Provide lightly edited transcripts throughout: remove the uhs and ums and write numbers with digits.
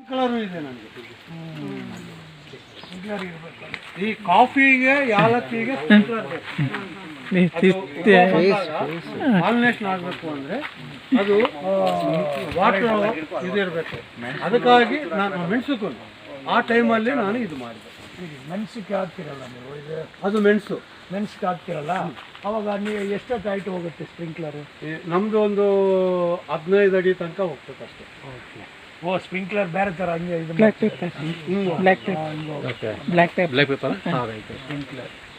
Colour ಇದೆ ನನಗೆ. ಈ ಕಾಫಿಗೆ ಯಾಲಕ್ಕಿಗೆ ಪಾಲಿನೇಷನ್ ಆಗಬೇಕು ಅಂದರೆ ಅದು ವಾಟರ್ ಇದಿರಬೇಕು. ಅದಕ್ಕಾಗಿ ನಾನು ಮೆಣಸುಕು ಆ ಟೈಮಲ್ಲಿ ನಾನು ಇದು ಮಾಡಿದೆ. ಮೆಣಸಿಗೆ ಹಾಕ್ತಿರಲ್ಲ ನೀವು, ಇದು ಅದು ಮೆಣಸು ಮೆಣಸಿಗೆ ಹಾಕ್ತಿರಲ್ಲ, ಅವಾಗ ನೀವು ಎಷ್ಟೊತ್ತು ಹೈಟ್ ಹೋಗುತ್ತೆ ಸ್ಪ್ರಿಂಕ್ಲರು? ನಮ್ಮದು ಒಂದು 15 ಅಡಿ ತನಕ ಹೋಗ್ತದೆ ಅಷ್ಟೇ. ಓಕೆ. ಓ, ಸ್ಪ್ರಿಂಕ್ಲರ್ ಬೇರೆ ಥರ ಹಂಗೆ ಇದು ಬ್ಲ್ಯಾಕ್ ಪೇಪರ್ ಸ್ಪ್ರಿಂಕ್ಲರ್.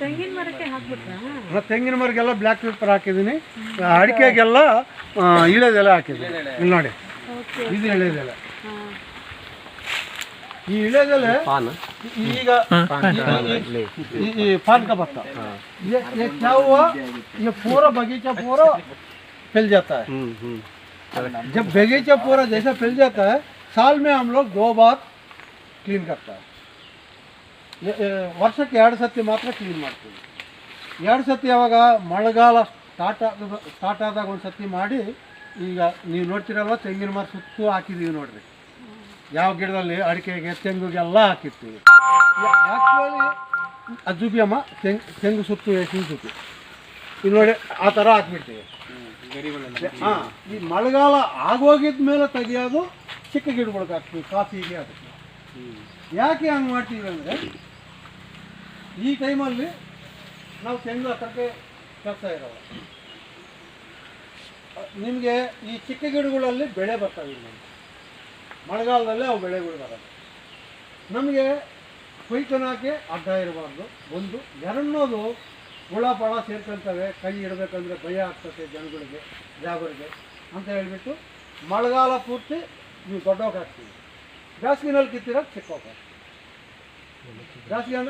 ತೆಂಗಿನ ಮರಕ್ಕೆ ಹಾಕ್ಬಿಟ್ರಾ? ತೆಂಗಿನ ಮರಗೆಲ್ಲ ಬ್ಲ್ಯಾಕ್ ಪೇಪರ್ ಹಾಕಿದ್ದೀನಿ. ಅಡಿಕೆಗೆಲ್ಲ ಇಳೆದೆಲೆ ಹಾಕಿದ್ದೀನಿ. ಇಲ್ಲಿ ನೋಡಿ, ಇದು ಇಳೆದೆಲೆ. ಈ ಇಳೆದೆಲೆ ಈಗ ये पान का पत्ता ये क्या हुआ, ये पूरा बगीचा पूरा फैल जाता है. जब बगीचा पूरा जैसा फैल जाता है, साल में हम लोग 2 बार क्लीन करता है. ವರ್ಷಕ್ಕೆ 2 ಸತಿ ಮಾತ್ರ ಕ್ಲೀನ್ ಮಾಡ್ತೀವಿ. 2 ಸತಿ ಯಾವಾಗ ಮಳೆಗಾಲ ಸ್ಟಾರ್ಟ್ ಆದಾಗ ಒಂದು ಸತಿ ಮಾಡಿ. ಈಗ ನೀವು ನೋಡ್ತೀರಲ್ವ, ತೆಂಗಿನ ಮರ ಸುತ್ತು ಹಾಕಿದ್ದೀವಿ ನೋಡ್ರಿ. ಯಾವ ಗಿಡದಲ್ಲಿ ಅಡಿಕೆಗೆ ತೆಂಗುಗೆಲ್ಲ ಹಾಕಿರ್ತೀವಿ. ಆ್ಯಕ್ಚುಲಿ ಅಜುಬಿಯಮ್ಮ ತೆಂಗು ಸುತ್ತು ಎಸಿನ ಸುತ್ತು ಇದು ನೋಡಿ ಆ ಥರ ಹಾಕ್ಬಿಡ್ತೀವಿ. ಹಾಂ, ಈ ಮಳೆಗಾಲ ಆಗೋಗಿದ ಮೇಲೆ ತೆಗಿಯೋದು ಚಿಕ್ಕ ಗಿಡಗಳಿಗೆ ಹಾಕ್ತೀವಿ. ಕಾಫಿಗೆ ಅದಕ್ಕೆ ಯಾಕೆ ಹಂಗೆ ಮಾಡ್ತೀವಿ ಅಂದರೆ, ಈ ಟೈಮಲ್ಲಿ ನಾವು ತೆಂಗು ಹತ್ತಕ್ಕೆ ಕೆಲಸ ಇರೋಲ್ಲ. ನಿಮಗೆ ಈ ಚಿಕ್ಕ ಗಿಡಗಳಲ್ಲಿ ಬೆಳೆ ಬರ್ತಾವೆ. ಮಳೆಗಾಲದಲ್ಲೇ ಅವು ಬೆಳೆಗಳು ಬರೋದು. ನಮಗೆ ಕೊಯ್ಕನಾಕೆ ಅಡ್ಡ ಇರಬಾರ್ದು. ಒಂದು ಎರಡನೇದು ಹುಳ ಪಳ ಸೇರ್ಕೊಳ್ತವೆ, ಕೈ ಇಡಬೇಕಂದ್ರೆ ಭಯ ಆಗ್ತದೆ ಜನಗಳಿಗೆ, ಜಾಗರಿಗೆ ಅಂತ ಹೇಳಿಬಿಟ್ಟು ಮಳೆಗಾಲ ಪೂರ್ತಿ ನೀವು ದೊಡ್ಡೋಗಿ ಹಾಕ್ತೀವಿ. ಬೇಸಿಗೆನಲ್ಲಿ ಕಿತ್ತಿರೋದು ಚಿಕ್ಕೋಗಿ. ಬೇಸಿಗೆ ಅಂದರೆ